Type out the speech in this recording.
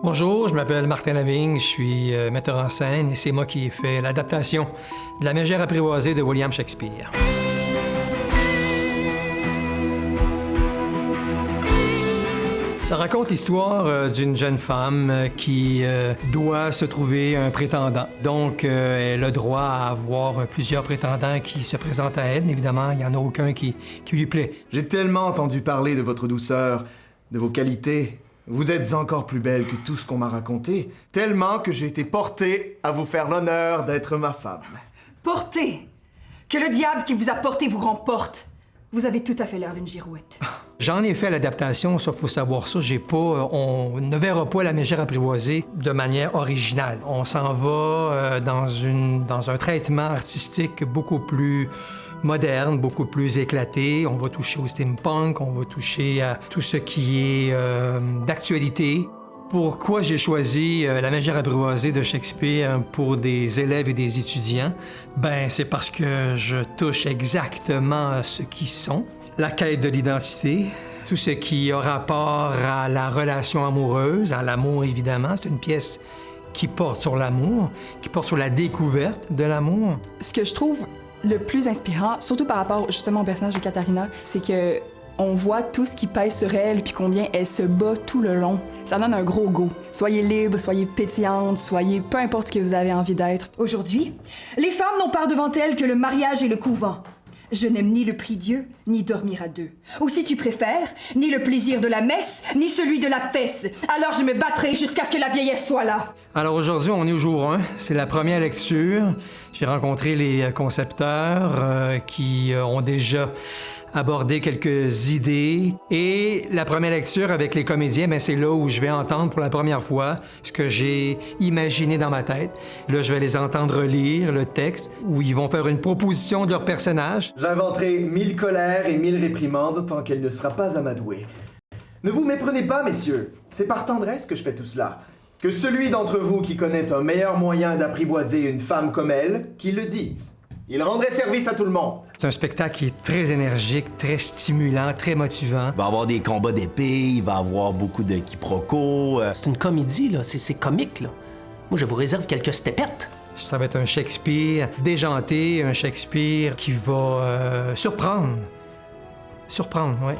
Bonjour, je m'appelle Martin Lavigne, je suis metteur en scène et c'est moi qui ai fait l'adaptation de La Mégère apprivoisée de William Shakespeare. Ça raconte l'histoire d'une jeune femme qui doit se trouver un prétendant. Donc, elle a droit à avoir plusieurs prétendants qui se présentent à elle. Évidemment, il n'y en a aucun qui lui plaît. J'ai tellement entendu parler de votre douceur, de vos qualités. Vous êtes encore plus belle que tout ce qu'on m'a raconté, tellement que j'ai été porté à vous faire l'honneur d'être ma femme. Porté! Que le diable qui vous a porté vous remporte! Vous avez tout à fait l'air d'une girouette. J'en ai fait l'adaptation, ça, faut savoir ça. On ne verra pas La Mégère apprivoisée de manière originale. On s'en va dans un traitement artistique beaucoup plus moderne, beaucoup plus éclaté. On va toucher au steampunk, on va toucher à tout ce qui est d'actualité. Pourquoi j'ai choisi La Mégère apprivoisée de Shakespeare pour des élèves et des étudiants? Ben, c'est parce que je touche exactement à ce qu'ils sont. La quête de l'identité, tout ce qui a rapport à la relation amoureuse, à l'amour évidemment. C'est une pièce qui porte sur l'amour, qui porte sur la découverte de l'amour. Ce que je trouve le plus inspirant, surtout par rapport justement au personnage de Katharina, c'est que on voit tout ce qui pèse sur elle puis combien elle se bat tout le long. Ça donne un gros go. Soyez libre, soyez pétillante, soyez peu importe ce que vous avez envie d'être. Aujourd'hui, les femmes n'ont pas devant elles que le mariage et le couvent. Je n'aime ni le prie-dieu, ni dormir à deux. Ou si tu préfères, ni le plaisir de la messe, ni celui de la fesse. Alors je me battrai jusqu'à ce que la vieillesse soit là. Alors aujourd'hui, on est au jour 1. C'est la première lecture. J'ai rencontré les concepteurs qui ont déjà abordé quelques idées. Et la première lecture avec les comédiens, ben c'est là où je vais entendre pour la première fois ce que j'ai imaginé dans ma tête. Là, je vais les entendre lire le texte, où ils vont faire une proposition de leur personnage. J'inventerai 1000 colères et 1000 réprimandes tant qu'elle ne sera pas amadouée. Ne vous méprenez pas, messieurs. C'est par tendresse que je fais tout cela. Que celui d'entre vous qui connaît un meilleur moyen d'apprivoiser une femme comme elle, qu'il le dise. Il rendrait service à tout le monde. C'est un spectacle qui est très énergique, très stimulant, très motivant. Il va y avoir des combats d'épée, il va y avoir beaucoup de quiproquos. C'est une comédie, là. C'est comique, là. Moi, je vous réserve quelques stepettes. Ça va être un Shakespeare déjanté, un Shakespeare qui va surprendre. Surprendre, oui.